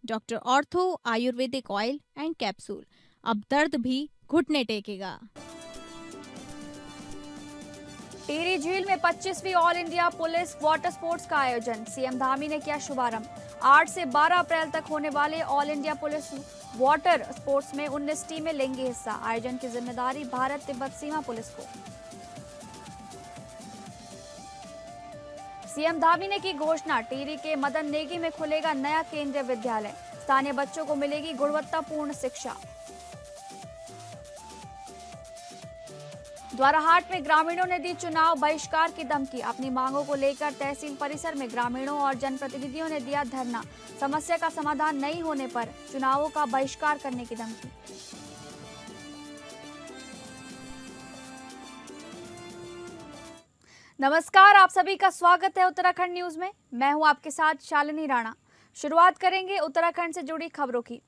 Doctor ortho ayurvedic oil and capsule. अब दर्द भी घुटने टेकेगा। टिहरी झील में 25वीं all India police water sports का आयोजन, सीएम धामी ने किया शुभारंभ। 8 से 12 अप्रैल तक होने वाले all India police water sports में 19 टीमें लेंगी हिस्सा। आयोजन की जिम्मेदारी भारत तिब्बत सीमा पुलिस को। सीएम धामी ने की घोषणा, टिहरी के मदन नेगी में खुलेगा नया केंद्रीय विद्यालय। स्थानीय बच्चों को मिलेगी गुणवत्तापूर्ण शिक्षा। द्वाराहाट में ग्रामीणों ने दी चुनाव बहिष्कार की धमकी। अपनी मांगों को लेकर तहसील परिसर में ग्रामीणों और जनप्रतिनिधियों ने दिया धरना। समस्या का समाधान नहीं होने पर चुनावों का बहिष्कार करने की धमकी। नमस्कार, आप सभी का स्वागत है उत्तराखंड न्यूज में। मैं हूं आपके साथ शालिनी राणा। शुरुआत करेंगे उत्तराखंड से जुड़ी खबरों की।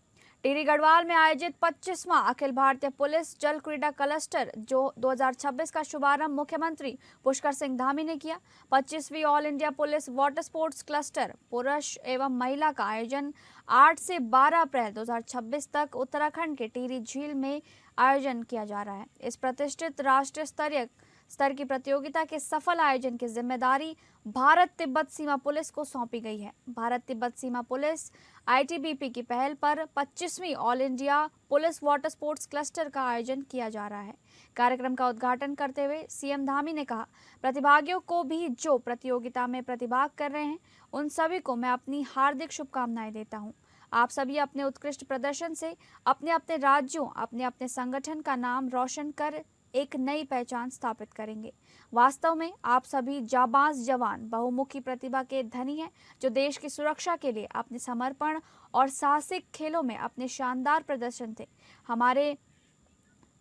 टिहरी गढ़वाल में आयोजित 25वां अखिल भारतीय पुलिस जल क्रीड़ा क्लस्टर जो 2026 का शुभारंभ मुख्यमंत्री पुष्कर सिंह धामी ने किया। 25वीं all India police water sports cluster पुरुष एवं महिला का आयोजन 8 से 12 अप्रैल 2026 तक उत्तराखंड के टिहरी झील में आयोजन किया जा रहा है। इस प्रतिष्ठित राष्ट्रीय स्तर की प्रतियोगिता के सफल आयोजन की जिम्मेदारी भारत तिब्बत सीमा पुलिस को सौंपी गई है। भारत तिब्बत सीमा पुलिस आईटीबीपी की पहल पर 25वीं all India police water sports cluster का आयोजन किया जा रहा है। कार्यक्रम का उद्घाटन करते हुए सीएम धामी ने कहा, प्रतिभागियों को भी जो प्रतियोगिता में प्रतिभाग कर रहे हैं उन सभी को मैं अपनी हार्दिक शुभकामनाएं देता हूं। आप सभी अपने उत्कृष्ट प्रदर्शन से अपने अपने राज्यों, अपने अपने संगठन का नाम रोशन कर एक नई पहचान स्थापित करेंगे। वास्तव में आप सभी जाबाज जवान बहुमुखी प्रतिभा के धनी हैं, जो देश की सुरक्षा के लिए अपने समर्पण और साहसिक खेलों में अपने शानदार प्रदर्शन से हमारे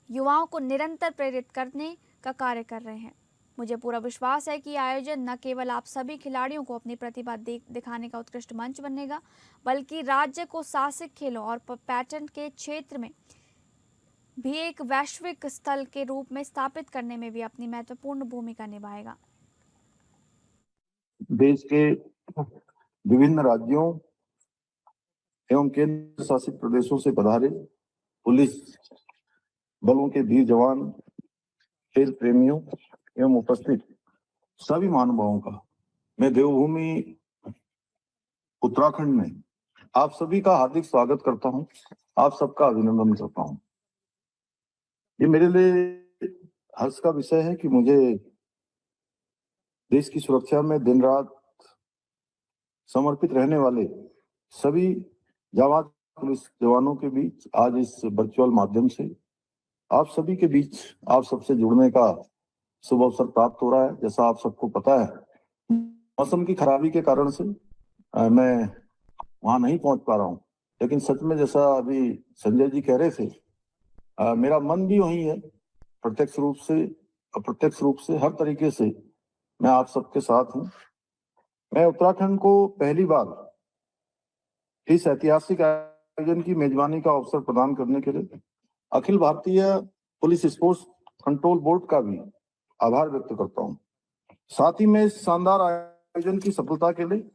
युवाओं को निरंतर प्रेरित करने का कार्य कर रहे हैं। मुझे पूरा विश्वास है कि आयोजन न केवल आप सभी खिलाड़ियों को अपनी प्रतिभा दिखाने का उत्कृष्ट मंच बनेगा, बल्कि राज्य को साहसिक खेलों और पर्यटन के क्षेत्र में भी एक वैश्विक स्थल के रूप में स्थापित करने में भी अपनी महत्वपूर्ण भूमिका निभाएगा। देश के विभिन्न राज्यों एवं केंद्र शासित प्रदेशों से पधारे पुलिस बलों के वीर जवान, खेल प्रेमियों एवं उपस्थित सभी महानुभावों का मैं देवभूमि उत्तराखंड में आप सभी का हार्दिक स्वागत करता हूं। आप सबका अभिनंदन करता हूं। ये मेरे लिए हर्ष का विषय है कि मुझे देश की सुरक्षा में दिन रात समर्पित रहने वाले सभी जाबाज पुलिस जवानों के बीच आज इस वर्चुअल माध्यम से आप सभी के बीच आप सबसे जुड़ने का शुभ अवसर प्राप्त हो रहा है। जैसा आप सबको पता है, मौसम की खराबी के कारण से मैं वहां नहीं पहुंच पा रहा हूं, लेकिन सच में जैसा अभी संजय जी कह रहे थे, मेरा मन भी वही है। प्रत्यक्ष रूप से अप्रत्यक्ष रूप से हर तरीके से मैं आप सबके साथ हूं। मैं उत्तराखंड को पहली बार इस ऐतिहासिक आयोजन की मेजबानी का अवसर प्रदान करने के लिए Akhil Bharatiya police sports control board का भी आभार व्यक्त करता हूं। साथ ही मैं इस शानदार आयोजन की सफलता के लिए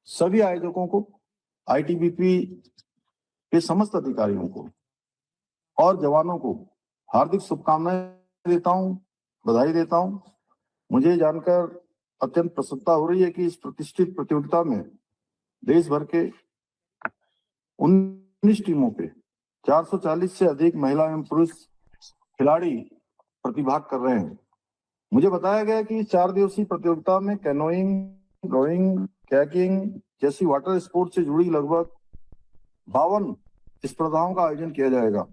सभी आयोजकों को, आईटीबीपी के समस्त अधिकारियों को और जवानों को हार्दिक शुभकामनाएं देता हूं, बधाई देता हूं। मुझे जानकर अत्यंत प्रसन्नता हो रही है कि इस प्रतिष्ठित प्रतियोगिता में देश भर के 19 टीमों के 440 से अधिक महिला एवं पुरुष खिलाड़ी प्रतिभाग कर रहे हैं। मुझे बताया गया कि 4 दिवसीय प्रतियोगिता में कैनोइंग, रोइंग, कैकिंग जैसी वाटर स्पोर्ट्स से जुड़ी लगभग 52 स्पर्धाओं का आयोजन किया जाएगा,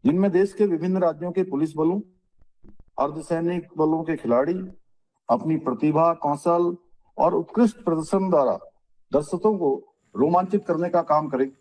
जिनमें देश के विभिन्न राज्यों के पुलिस बलों, अर्धसैनिक बलों के खिलाड़ी अपनी प्रतिभा, कौशल और उत्कृष्ट प्रदर्शन द्वारा दर्शकों को रोमांचित करने का काम करेंगे।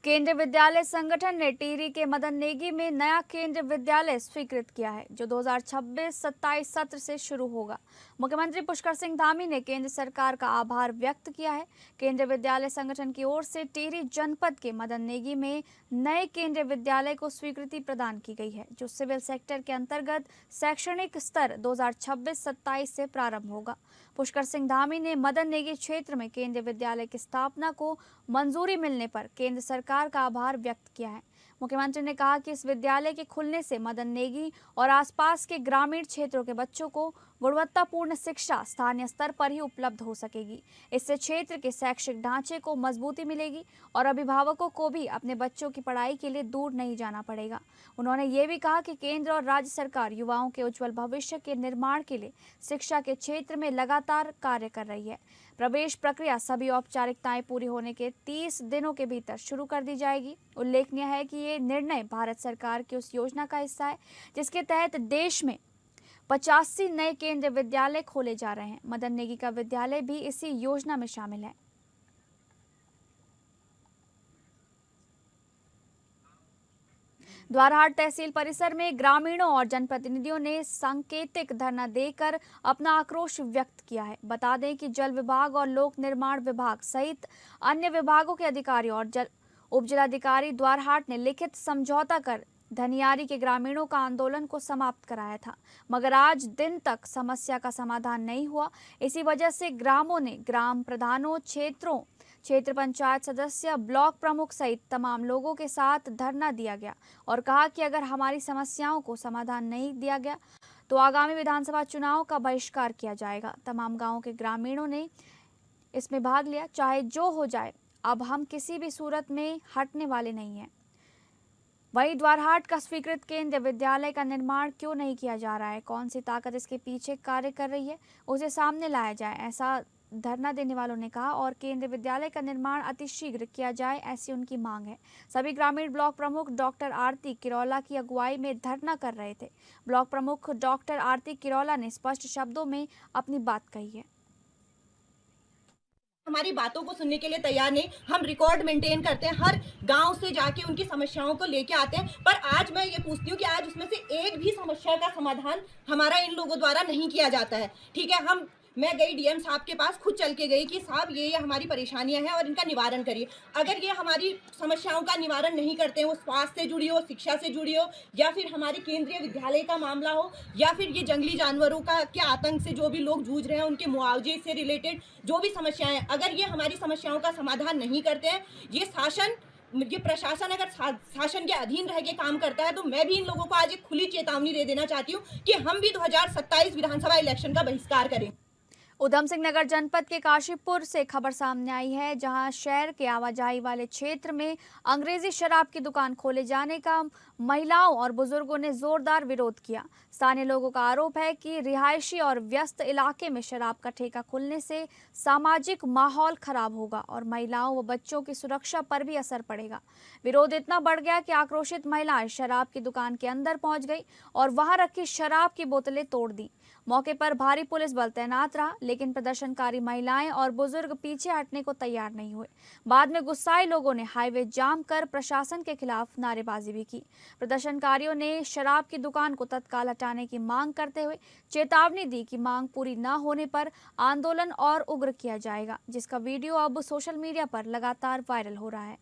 केंद्रीय विद्यालय संगठन ने टिहरी के मदन नेगी में नया केंद्रीय विद्यालय स्वीकृत किया है, जो 2026-27 सत्र से शुरू होगा। मुख्यमंत्री पुष्कर सिंह धामी ने केंद्र सरकार का आभार व्यक्त किया है। केंद्रीय विद्यालय संगठन की ओर से टिहरी जनपद के मदन नेगी में नए केंद्रीय विद्यालय को स्वीकृति प्रदान की गई है, जो सिविल सेक्टर के अंतर्गत शैक्षणिक स्तर 2026-27 से प्रारंभ होगा। पुष्कर सिंह धामी ने मदन नेगी क्षेत्र में केंद्रीय विद्यालय की स्थापना को मंजूरी मिलने पर केंद्र सरकार का आभार व्यक्त किया है। मुख्यमंत्री ने कहा कि इस विद्यालय के खुलने से मदन नेगी और आसपास के ग्रामीण क्षेत्रों के बच्चों को गुणवत्तापूर्ण शिक्षा स्थानीय स्तर पर ही उपलब्ध हो सकेगी। इससे क्षेत्र के शैक्षिक ढांचे को मजबूती मिलेगी और अभिभावकों को भी अपने बच्चों की पढ़ाई के लिए दूर नहीं जाना पड़ेगा। उन्होंने ये भी कहा कि केंद्र और राज्य सरकार युवाओं के उज्जवल भविष्य के निर्माण के लिए शिक्षा के क्षेत्र में लगातार कार्य कर रही है। प्रवेश प्रक्रिया सभी औपचारिकताएं पूरी होने के 30 दिनों के भीतर शुरू कर दी जाएगी। उल्लेखनीय है कि ये निर्णय भारत सरकार की उस योजना का हिस्सा है जिसके तहत देश में 85 नए केंद्रीय विद्यालय खोले जा रहे हैं। मदन नेगी का विद्यालय भी इसी योजना में शामिल है। द्वारहाट तहसील परिसर में ग्रामीणों और जनप्रतिनिधियों ने सांकेतिक धरना देकर अपना आक्रोश व्यक्त किया है। बता दें कि जल विभाग और लोक निर्माण विभाग सहित अन्य विभागों के अधिकारी और उप जिलाधिकारी द्वारहाट ने लिखित समझौता कर धनियारी के ग्रामीणों का आंदोलन को समाप्त कराया था, मगर आज दिन तक समस्या का समाधान नहीं हुआ। इसी वजह से ग्रामों ने ग्राम प्रधानों, क्षेत्र पंचायत सदस्य, ब्लॉक प्रमुख सहित तमाम लोगों के साथ धरना दिया गया और कहा कि अगर हमारी समस्याओं को समाधान नहीं दिया गया तो आगामी विधानसभा चुनाव का बहिष्कार किया जाएगा। तमाम गांवों के ग्रामीणों ने इसमें भाग लिया। चाहे जो हो जाए, अब हम किसी भी सूरत में हटने वाले नहीं हैं। वहीं द्वारहाट का स्वीकृत केंद्रीय विद्यालय का निर्माण क्यों नहीं किया जा रहा है, कौन सी ताकत इसके पीछे कार्य कर रही है, उसे सामने लाया जाए, ऐसा धरना देने वालों ने कहा और केंद्रीय विद्यालय का निर्माण अतिशीघ्र किया जाए, ऐसी उनकी मांग है। सभी ग्रामीण ब्लॉक प्रमुख डॉक्टर आरती किरौला की अगुवाई में धरना कर रहे थे। ब्लॉक प्रमुख डॉक्टर आरती किरौला ने स्पष्ट शब्दों में अपनी बात कही है। हमारी बातों को सुनने के लिए तैयार नहीं। हम रिकॉर्ड मेंटेन करते हैं, हर गांव से जाके उनकी समस्याओं को लेके आते हैं, पर आज मैं ये पूछती हूँ कि आज उसमें से एक भी समस्या का समाधान हमारा इन लोगों द्वारा नहीं किया जाता है। ठीक है, मैं गई डीएम साहब के पास, खुद चल के गई कि साहब ये हमारी परेशानियां हैं और इनका निवारण करिए। अगर ये हमारी समस्याओं का निवारण नहीं करते हैं, वो स्वास्थ्य से जुड़ी हो, शिक्षा से जुड़ी हो, या फिर हमारे केंद्रीय विद्यालय का मामला हो, या फिर ये जंगली जानवरों के आतंक से जो भी लोग जूझ रहे हैं उनके मुआवजे से रिलेटेड जो भी समस्याएं हैं, अगर ये हमारी समस्याओं का समाधान नहीं करते हैं, ये प्रशासन अगर शासन के अधीन रह के काम करता है, तो मैं भी इन लोगों को आज एक खुली चेतावनी दे देना चाहती हूँ कि हम भी 2027 विधानसभा इलेक्शन का बहिष्कार करें। उधम सिंह नगर जनपद के काशीपुर से खबर सामने आई है, जहां शहर के आवाजाही वाले क्षेत्र में अंग्रेजी शराब की दुकान खोले जाने का महिलाओं और बुजुर्गों ने जोरदार विरोध किया। स्थानीय लोगों का आरोप है कि रिहायशी और व्यस्त इलाके में शराब का ठेका खुलने से सामाजिक माहौल खराब होगा और महिलाओं व बच्चों की सुरक्षा पर भी असर पड़ेगा। विरोध इतना बढ़ गया कि आक्रोशित महिलाएं शराब की दुकान के अंदर पहुंच गई और वहां रखी शराब की बोतलें तोड़ दी। मौके पर भारी पुलिस बल तैनात रहा, लेकिन प्रदर्शनकारी महिलाएं और बुजुर्ग पीछे हटने को तैयार नहीं हुए। बाद में गुस्साए लोगों ने हाईवे जाम कर प्रशासन के खिलाफ नारेबाजी भी की। प्रदर्शनकारियों ने शराब की दुकान को तत्काल हटाने की मांग करते हुए चेतावनी दी कि मांग पूरी न होने पर आंदोलन और उग्र किया जाएगा, जिसका वीडियो अब सोशल मीडिया पर लगातार वायरल हो रहा है।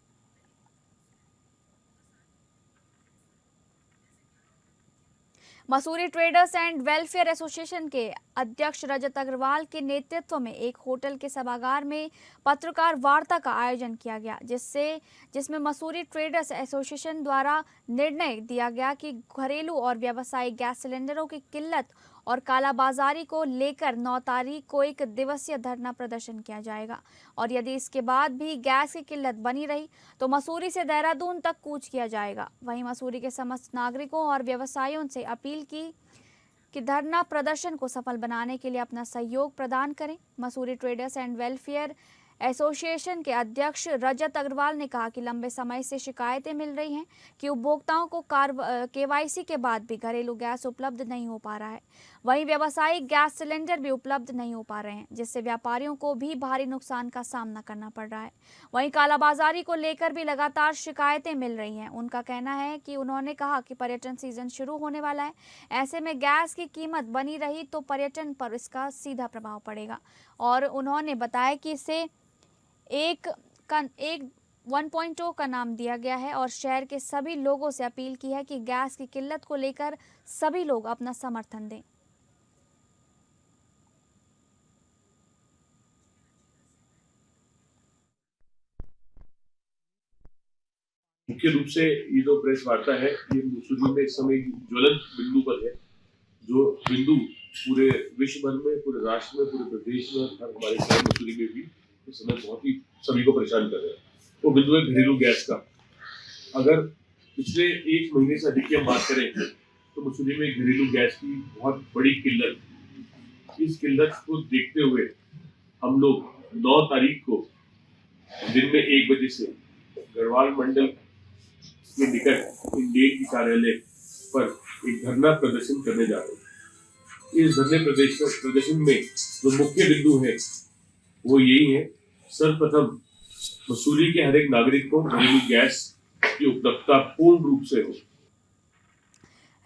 Mussoorie traders and welfare association के अध्यक्ष रजत अग्रवाल के नेतृत्व में एक होटल के सभागार में पत्रकार वार्ता का आयोजन किया गया, जिसमें मसूरी ट्रेडर्स एसोसिएशन द्वारा निर्णय दिया गया कि घरेलू और व्यावसायिक गैस सिलेंडरों की किल्लत और कालाबाजारी को लेकर 9 तारीख को 1 दिवसीय धरना प्रदर्शन किया जाएगा और यदि इसके बाद भी गैस की किल्लत बनी रही तो मसूरी से देहरादून तक कूच किया जाएगा। वहीं मसूरी के समस्त नागरिकों और व्यवसायियों से अपील की कि धरना प्रदर्शन को सफल बनाने के लिए अपना सहयोग प्रदान करें। Mussoorie traders and welfare association के अध्यक्ष रजत अग्रवाल ने कहा कि लंबे समय से शिकायतें मिल रही हैं कि उपभोक्ताओं को केवाईसी के बाद भी घरेलू गैस उपलब्ध नहीं हो पा रहा है। वहीं व्यावसायिक गैस सिलेंडर भी उपलब्ध नहीं हो पा रहे हैं, जिससे व्यापारियों को भी भारी नुकसान का सामना करना पड़ रहा है। वहीं कालाबाजारी को लेकर भी लगातार शिकायतें मिल रही हैं। उनका कहना है कि उन्होंने कहा कि पर्यटन सीजन शुरू होने वाला है, ऐसे में गैस की कीमत बनी रही तो पर्यटन पर इसका सीधा प्रभाव पड़ेगा। और उन्होंने बताया कि इसे एक 1.0 का नाम दिया गया है और शहर के सभी लोगों से अपील की है कि गैस की किल्लत को लेकर सभी लोग अपना समर्थन दें। मुख्य रूप से ये जो प्रेस वार्ता है ये मसूरी में इस समय ज्वलंत बिंदु पर है, जो बिंदु पूरे विश्व भर में, पूरे राष्ट्र में, पूरे प्रदेश में, हर हमारे शहर मसूरी में भी इस समय बहुत ही सभी को परेशान कर रहे हैं। वो बिंदु है घरेलू गैस का। अगर पिछले 1 महीने से अधिक की हम बात करें तो मसूरी में घरेलू गैस की बहुत बड़ी किल्लत। इस किल्लत को देखते हुए हम लोग 9 तारीख को दिन में 1 बजे से गढ़वाल मंडल के निकट इंडेन की कार्यालय पर एक धरना प्रदर्शन करने जा रहे हैं। इस धरने प्रदर्शन में जो मुख्य बिंदु है वो यही है, सर्वप्रथम मसूरी के हर एक नागरिक को घरेलू गैस की उपलब्धता पूर्ण रूप से हो।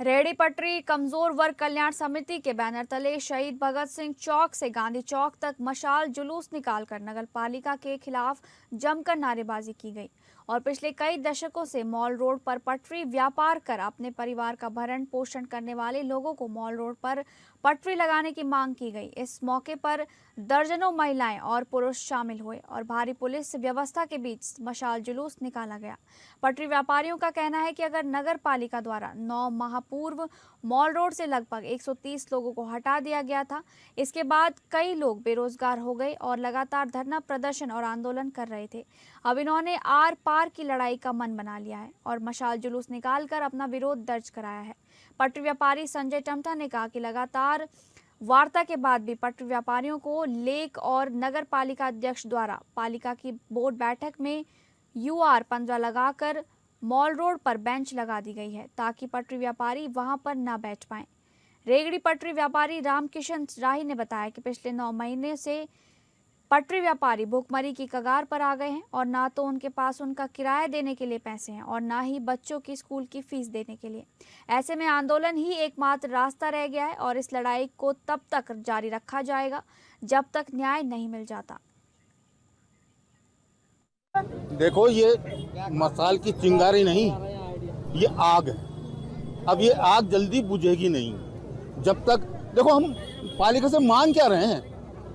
रेहड़ी पटरी कमजोर वर्ग कल्याण समिति के बैनर तले शहीद भगत सिंह चौक से गांधी चौक तक मशाल जुलूस निकालकर नगर पालिका के खिलाफ जमकर नारेबाजी की गई और पिछले कई दशकों से मॉल रोड पर पटरी व्यापार कर अपने परिवार का भरण पोषण करने वाले लोगों को मॉल रोड पर पटरी लगाने की मांग की गई। इस मौके पर दर्जनों महिलाएं और पुरुष शामिल हुए और भारी पुलिस व्यवस्था के बीच मशाल जुलूस निकाला गया। पटरी व्यापारियों का कहना है कि अगर नगर पालिका द्वारा 9 माह पूर्व मॉल रोड से लगभग 130 लोगों को हटा दिया गया था, इसके बाद कई लोग बेरोजगार हो गए और लगातार धरना प्रदर्शन और आंदोलन कर रहे थे। अब इन्होंने आर पार की लड़ाई का मन बना लिया है और मशाल जुलूस निकालकर अपना विरोध दर्ज कराया है। पटरी व्यापारी संजय टमटा ने कहा कि लगातार वार्ता के बाद भी पटरी व्यापारियों को लेक और नगर पालिका अध्यक्ष द्वारा पालिका की बोर्ड बैठक में UR 15 लगाकर मॉल रोड पर बेंच लगा दी गई है ताकि पटरी व्यापारी वहां पर न बैठ पाएं। रेगड़ी पटरी व्यापारी रामकिशन राही ने बताया कि पिछले 9 महीने से पटरी व्यापारी भूखमरी की कगार पर आ गए हैं और ना तो उनके पास उनका किराया देने के लिए पैसे हैं और ना ही बच्चों की स्कूल की फीस देने के लिए। ऐसे में आंदोलन ही एकमात्र रास्ता रह गया है और इस लड़ाई को तब तक जारी रखा जाएगा जब तक न्याय नहीं मिल जाता। देखो, ये मसाल की चिंगारी नहीं, ये आग है। अब ये आग जल्दी बुझेगी नहीं जब तक। देखो, हम पालिका से मांग क्या रहे हैं,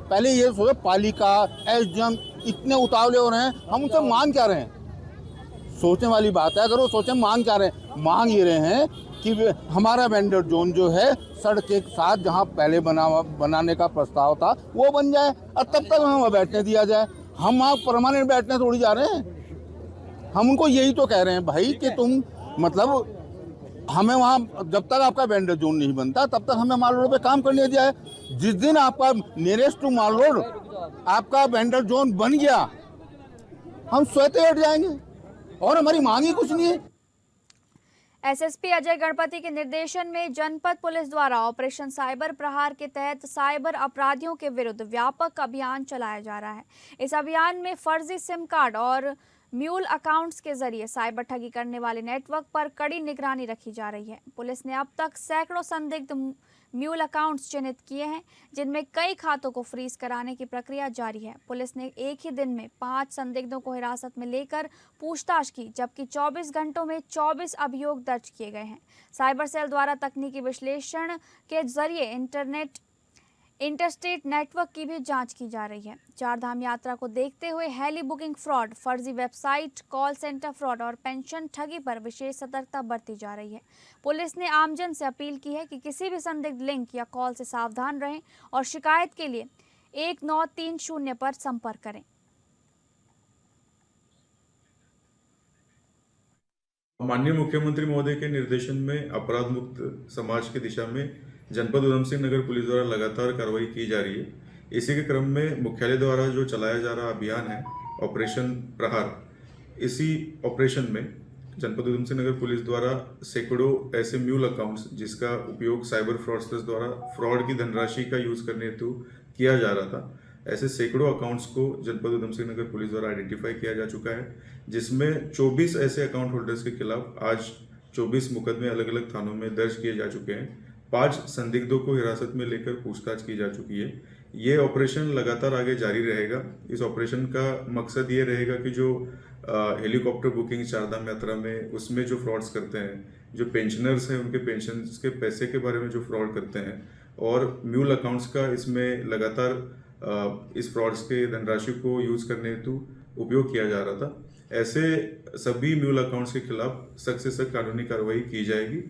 पहले ये सोचो, पालिका SDM इतने उतावले हो रहे हैं, हम उनसे मांग क्या रहे हैं? सोचने वाली बात है। अगर वो सोचे मांग क्या रहे हैं, मांग ये रहे हैं कि हमारा वेंडर जोन जो है सड़क के साथ जहाँ पहले बनाने का प्रस्ताव था वो बन जाए और तब तक हमें बैठने दिया जाए। हम वहाँ परमानेंट बैठने थोड़ी जा रहे हैं। हम उनको यही तो कह रहे हैं भाई कि तुम मतलब हमें वहाँ जब तक आपका वेंडर जोन नहीं बनता तब तक हमें माल रोड पे काम करने दिया है। जिस दिन आपका नियरेस्ट टू माल रोड आपका वेंडर जोन बन गया, हम स्वतः हट जाएंगे और हमारी मांग ही कुछ नहीं है। SSP अजय गणपति के निर्देशन में जनपद पुलिस द्वारा ऑपरेशन साइबर प्रहार के तहत साइबर अपराधियों के विरुद्ध व्यापक अभियान चलाया जा रहा है। इस अभियान में फर्जी सिम कार्ड और म्यूल अकाउंट्स के जरिए साइबर ठगी करने वाले नेटवर्क पर कड़ी निगरानी रखी जा रही है। पुलिस ने अब तक सैकड़ों संदिग्ध म्यूल अकाउंट्स चिन्हित किए हैं, जिनमें कई खातों को फ्रीज कराने की प्रक्रिया जारी है। पुलिस ने एक ही दिन में 5 संदिग्धों को हिरासत में लेकर पूछताछ की, जबकि 24 घंटों में 24 अभियोग दर्ज किए गए हैं। साइबर सेल द्वारा तकनीकी विश्लेषण के जरिए इंटरस्टेट नेटवर्क की भी जांच की जा रही है। 4 धाम यात्रा को देखते हुए हेली बुकिंग फ्रॉड, फर्जी वेबसाइट, कॉल सेंटर फ्रॉड और पेंशन ठगी पर विशेष सतर्कता बरती जा रही है। पुलिस ने आमजन से अपील की है कि किसी भी संदिग्ध लिंक या कॉल से सावधान रहें और शिकायत के लिए 1930 पर संपर्क करें। माननीय मुख्यमंत्री महोदय के निर्देशन में अपराध मुक्त समाज की दिशा में जनपद उधम सिंह नगर पुलिस द्वारा लगातार कार्रवाई की जा रही है। इसी के क्रम में मुख्यालय द्वारा जो चलाया जा रहा अभियान है ऑपरेशन प्रहार, इसी ऑपरेशन में जनपद उधम सिंह नगर पुलिस द्वारा सैकड़ों ऐसे म्यूल अकाउंट्स जिसका उपयोग साइबर फ्रॉडस्टर्स द्वारा फ्रॉड की धनराशि का यूज करने हेतु किया जा रहा था, ऐसे सैकड़ों अकाउंट्स को जनपद उधम सिंह नगर पुलिस द्वारा आइडेंटिफाई किया जा चुका है, जिसमें 24 ऐसे अकाउंट होल्डर्स के खिलाफ आज 24 मुकदमे अलग अलग थानों में दर्ज किए जा चुके हैं। 5 संदिग्धों को हिरासत में लेकर पूछताछ की जा चुकी है। ये ऑपरेशन लगातार आगे जारी रहेगा। इस ऑपरेशन का मकसद ये रहेगा कि जो हेलीकॉप्टर बुकिंग चारधाम यात्रा में उसमें जो फ्रॉड्स करते हैं, जो पेंशनर्स हैं उनके पेंशन के पैसे के बारे में जो फ्रॉड करते हैं, और म्यूल अकाउंट्स का इसमें लगातार इस फ्रॉड्स के धनराशि को यूज करने हेतु उपयोग किया जा रहा था, ऐसे सभी म्यूल अकाउंट्स के खिलाफ सख्त से सख्त कानूनी कार्रवाई की जाएगी।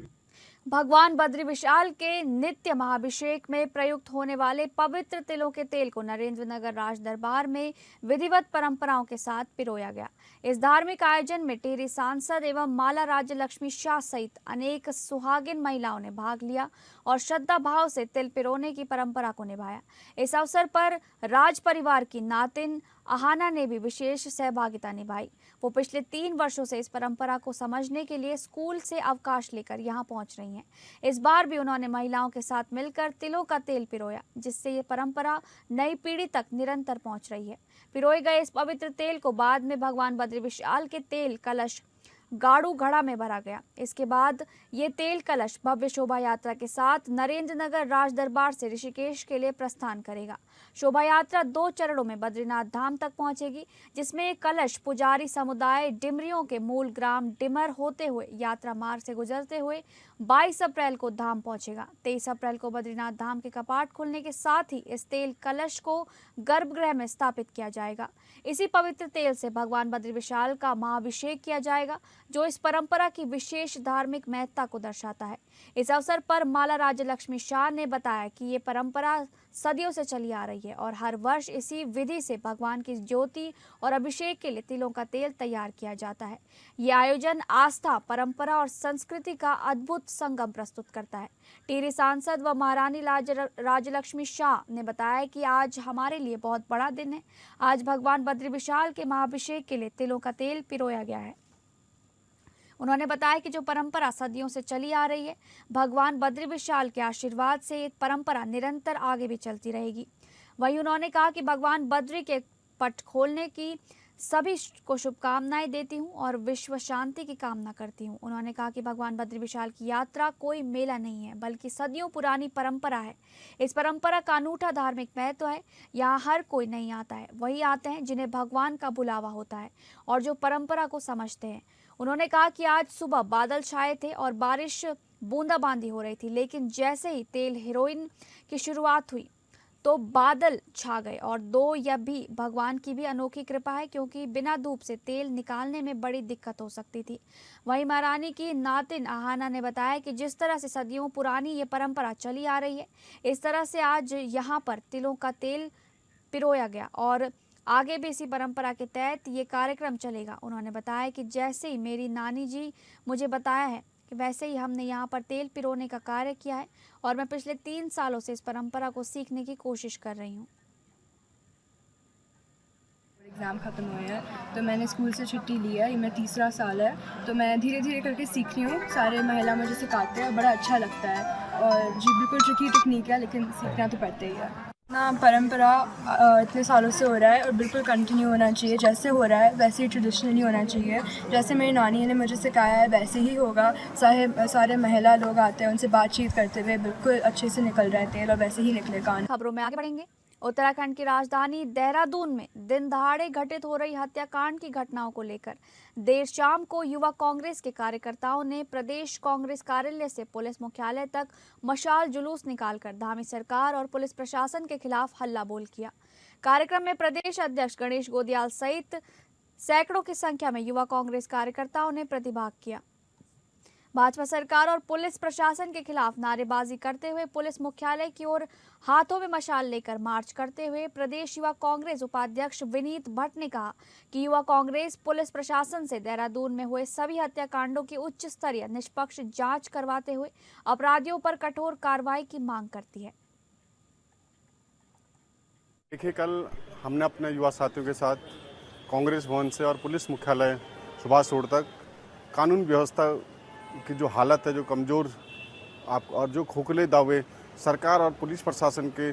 भगवान बद्री विशाल के नित्य महाभिषेक में प्रयुक्त होने वाले पवित्र तिलों के तेल को नरेंद्र नगर राज दरबार में विधिवत परंपराओं के साथ पिरोया गया। इस धार्मिक आयोजन में टिहरी सांसद एवं माला राज्य लक्ष्मी शाह सहित अनेक सुहागिन महिलाओं ने भाग लिया और श्रद्धा भाव से तिल पिरोने की परंपरा को निभाया। इस अवसर पर राज परिवार की नातिन आहाना ने भी विशेष सहभागिता निभाई। वो पिछले 3 वर्षों से इस परंपरा को समझने के लिए स्कूल से अवकाश लेकर यहाँ पहुँच रही हैं। इस बार भी उन्होंने महिलाओं के साथ मिलकर तिलों का तेल पिरोया, जिससे ये परंपरा नई पीढ़ी तक निरंतर पहुँच रही है। पिरोए गए इस पवित्र तेल को बाद में भगवान बद्री विशाल के तेल कलश गाड़ू घड़ा में भरा गया। इसके बाद ये तेल कलश भव्य शोभा यात्रा के साथ नरेंद्र नगर राज दरबार से ऋषिकेश के लिए प्रस्थान करेगा। शोभा यात्रा 2 चरणों में बद्रीनाथ धाम तक पहुंचेगी, जिसमें एक कलश पुजारी समुदाय डिमरियों के मूल ग्राम डिमर होते हुए यात्रा मार्ग से गुजरते हुए 22 अप्रैल को धाम पहुंचेगा। 23 अप्रैल को बद्रीनाथ धाम के कपाट खुलने के साथ ही इस तेल कलश को गर्भगृह में स्थापित किया जाएगा। इसी पवित्र तेल से भगवान बद्री विशाल का महाभिषेक किया जाएगा, जो इस परंपरा की विशेष धार्मिक महत्ता को दर्शाता है। इस अवसर पर माला राज्य लक्ष्मी शाह ने बताया कि ये परंपरा सदियों से चली आ रही है और हर वर्ष इसी विधि से भगवान की ज्योति और अभिषेक के लिए तिलों का तेल तैयार किया जाता है। ये आयोजन आस्था, परंपरा और संस्कृति का अद्भुत संगम प्रस्तुत करता है। टिहरी सांसद व महारानी राजलक्ष्मी शाह ने बताया कि आज हमारे लिए बहुत बड़ा दिन है। आज भगवान बद्री विशाल के महाभिषेक के लिए तिलों का तेल पिरोया गया है। उन्होंने बताया कि जो परंपरा सदियों से चली आ रही है, भगवान बद्री विशाल के आशीर्वाद से ये परंपरा निरंतर आगे भी चलती रहेगी। वहीं उन्होंने कहा कि भगवान बद्री के पट खोलने की सभी को शुभकामनाएं देती हूं और विश्व शांति की कामना करती हूं। उन्होंने कहा कि भगवान बद्री विशाल की यात्रा कोई मेला नहीं है, बल्कि सदियों पुरानी परंपरा है। इस परंपरा का अनूठा धार्मिक महत्व है। यहाँ हर कोई नहीं आता है, वही आते हैं जिन्हें भगवान का बुलावा होता है और जो परंपरा को समझते हैं। उन्होंने कहा कि आज सुबह बादल छाए थे और बारिश बूंदाबांदी हो रही थी, लेकिन जैसे ही तेल हेरोइन की शुरुआत हुई तो बादल छा गए और 2 यह भी भगवान की भी अनोखी कृपा है, क्योंकि बिना धूप से तेल निकालने में बड़ी दिक्कत हो सकती थी। वहीं महारानी की नातिन आहाना ने बताया कि जिस तरह से सदियों पुरानी ये परंपरा चली आ रही है, इस तरह से आज यहाँ पर तिलों का तेल पिरोया गया और आगे भी इसी परंपरा के तहत ये कार्यक्रम चलेगा। उन्होंने बताया कि जैसे ही मेरी नानी जी मुझे बताया है कि वैसे ही हमने यहाँ पर तेल पिरोने का कार्य किया है और मैं पिछले 3 सालों से इस परंपरा को सीखने की कोशिश कर रही हूँ। एग्ज़ाम ख़त्म हुए हैं तो मैंने स्कूल से छुट्टी ली है। ये मेरा 3रा साल है, तो मैं धीरे धीरे करके सीख रही हूँ। सारे महिला मुझे सिखाते हैं, बड़ा अच्छा लगता है। और जी बिल्कुल ट्रिकी टेक्निक है, लेकिन सीखना तो पड़ता ही है ना। परंपरा इतने सालों से हो रहा है और बिल्कुल कंटिन्यू होना चाहिए। जैसे हो रहा है वैसे ही ट्रेडिशनली होना चाहिए। जैसे मेरी नानी ने मुझे सिखाया है वैसे ही होगा। सारे महिला लोग आते हैं, उनसे बातचीत करते हुए बिल्कुल अच्छे से निकल रहा है तेल और वैसे ही निकलेगा। खबरों में आगे बढ़ेंगे। उत्तराखंड की राजधानी देहरादून में दिन दहाड़े घटित हो रही हत्याकांड की घटनाओं को लेकर देर शाम को युवा कांग्रेस के कार्यकर्ताओं ने प्रदेश कांग्रेस कार्यालय से पुलिस मुख्यालय तक मशाल जुलूस निकालकर धामी सरकार और पुलिस प्रशासन के खिलाफ हल्ला बोल किया। कार्यक्रम में प्रदेश अध्यक्ष गणेश गोदियाल सहित सैकड़ों की संख्या में युवा कांग्रेस कार्यकर्ताओं ने प्रतिभाग किया। भाजपा सरकार और पुलिस प्रशासन के खिलाफ नारेबाजी करते हुए पुलिस मुख्यालय की ओर हाथों में मशाल लेकर मार्च करते हुए प्रदेश युवा कांग्रेस उपाध्यक्ष विनीत भट्ट ने कहा कि युवा कांग्रेस पुलिस प्रशासन से देहरादून में हुए सभी हत्याकांडों की उच्च स्तरीय निष्पक्ष जांच करवाते हुए अपराधियों पर कठोर कार्रवाई की मांग करती है। देखिए, कल हमने अपने युवा साथियों के साथ कांग्रेस भवन से और पुलिस मुख्यालय सुभाष रोड तक कानून व्यवस्था की जो हालत है, जो कमज़ोर आप और जो खोखले दावे सरकार और पुलिस प्रशासन के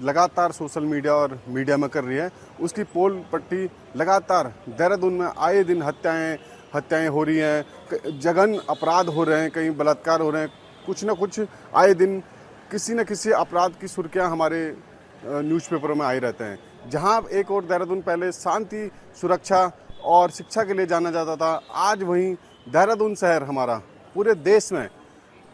लगातार सोशल मीडिया और मीडिया में कर रही है, उसकी पोल पट्टी लगातार देहरादून में आए दिन हत्याएं हो रही हैं, जघन्य अपराध हो रहे हैं, कहीं बलात्कार हो रहे हैं, कुछ ना कुछ आए दिन किसी न किसी अपराध की सुर्खियां हमारे न्यूज़पेपरों में आई रहते हैं। जहां एक और देहरादून पहले शांति, सुरक्षा और शिक्षा के लिए जाना जाता था, आज वहीं देहरादून शहर हमारा पूरे देश में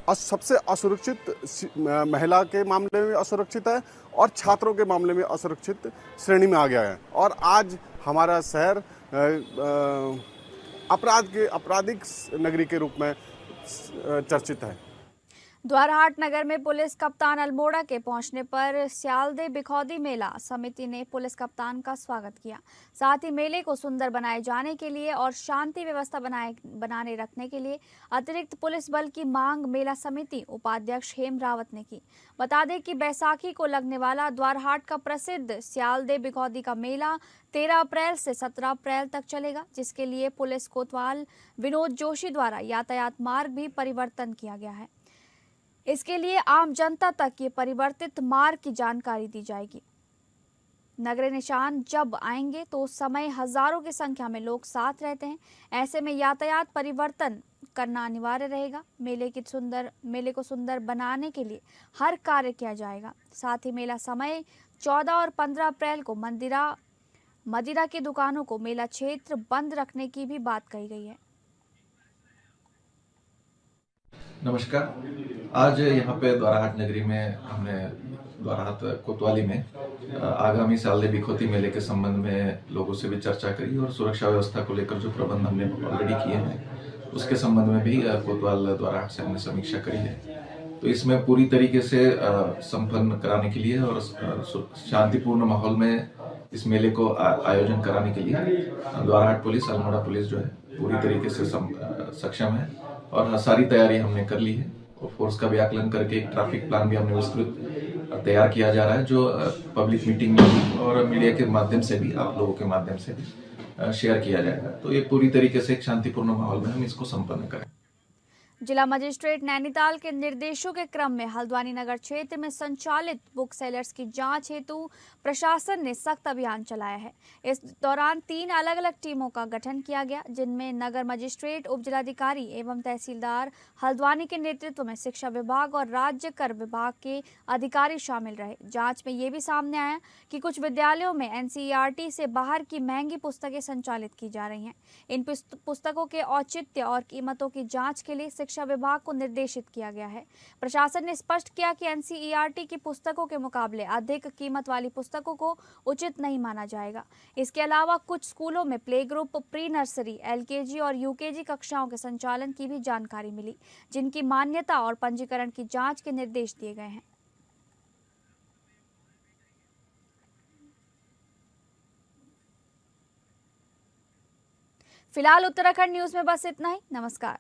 सबसे असुरक्षित महिला के मामले में असुरक्षित है और छात्रों के मामले में असुरक्षित श्रेणी में आ गया है। और आज हमारा शहर आपराधिक नगरी के रूप में चर्चित है। द्वाराहाट नगर में पुलिस कप्तान अल्मोड़ा के पहुंचने पर स्यालदे बिखौदी मेला समिति ने पुलिस कप्तान का स्वागत किया। साथ ही मेले को सुंदर बनाए जाने के लिए और शांति व्यवस्था बनाने रखने के लिए अतिरिक्त पुलिस बल की मांग मेला समिति उपाध्यक्ष हेम रावत ने की। बता दें कि बैसाखी को लगने वाला द्वाराहाट का प्रसिद्ध स्यालदे बिखौदी का मेला 13 अप्रैल से 17 अप्रैल तक चलेगा, जिसके लिए पुलिस कोतवाल विनोद जोशी द्वारा यातायात मार्ग भी परिवर्तन किया गया है। इसके लिए आम जनता तक ये परिवर्तित मार्ग की जानकारी दी जाएगी। नगरीय निशान जब आएंगे तो उस समय हजारों की संख्या में लोग साथ रहते हैं, ऐसे में यातायात परिवर्तन करना अनिवार्य रहेगा। मेले को सुंदर बनाने के लिए हर कार्य किया जाएगा। साथ ही मेला समय 14 और 15 अप्रैल को मदिरा की दुकानों को मेला क्षेत्र बंद रखने की भी बात कही गई है। नमस्कार। आज यहाँ पे द्वाराहाट नगरी में हमने द्वाराहाट कोतवाली में आगामी स्यालदे बिखौती मेले के संबंध में लोगों से भी चर्चा करी और सुरक्षा व्यवस्था को लेकर जो प्रबंध हमने ऑलरेडी किए हैं उसके संबंध में भी कोतवाल द्वाराहाट से हमने समीक्षा करी है। तो इसमें पूरी तरीके से संपन्न कराने के लिए और शांतिपूर्ण माहौल में इस मेले को आयोजन कराने के लिए द्वाराहाट पुलिस, अल्मोड़ा पुलिस जो है पूरी तरीके से सक्षम है और सारी तैयारी हमने कर ली है। और फोर्स का भी आकलन करके एक ट्रैफिक प्लान भी हमने विस्तृत तैयार किया जा रहा है, जो पब्लिक मीटिंग में और मीडिया के माध्यम से भी, आप लोगों के माध्यम से भी शेयर किया जाएगा। तो ये पूरी तरीके से एक शांतिपूर्ण माहौल में हम इसको संपन्न करें। जिला मजिस्ट्रेट नैनीताल के निर्देशों के क्रम में हल्द्वानी नगर क्षेत्र में संचालित बुक सेलर्स की जांच हेतु प्रशासन ने सख्त अभियान चलाया है। इस दौरान 3 अलग अलग टीमों का गठन किया गया, जिनमें नगर मजिस्ट्रेट, उप जिलाधिकारी एवं तहसीलदार हल्द्वानी के नेतृत्व में शिक्षा विभाग और राज्य कर विभाग के अधिकारी शामिल रहे। जांच में ये भी सामने आया कि कुछ विद्यालयों में NCERT से बाहर की महंगी पुस्तकें संचालित की जा रही हैं। इन पुस्तकों के औचित्य और कीमतों की जाँच के लिए शिक्षा विभाग को निर्देशित किया गया है। प्रशासन ने स्पष्ट किया कि NCERT की पुस्तकों के मुकाबले अधिक कीमत वाली पुस्तकों को उचित नहीं माना जाएगा। इसके अलावा कुछ स्कूलों में play group, pre nursery, LKG और UKG कक्षाओं के संचालन की भी जानकारी मिली, जिनकी मान्यता और पंजीकरण की जांच के निर्देश दिए गए हैं। फिलहाल उत्तराखंड न्यूज में बस इतना ही। नमस्कार।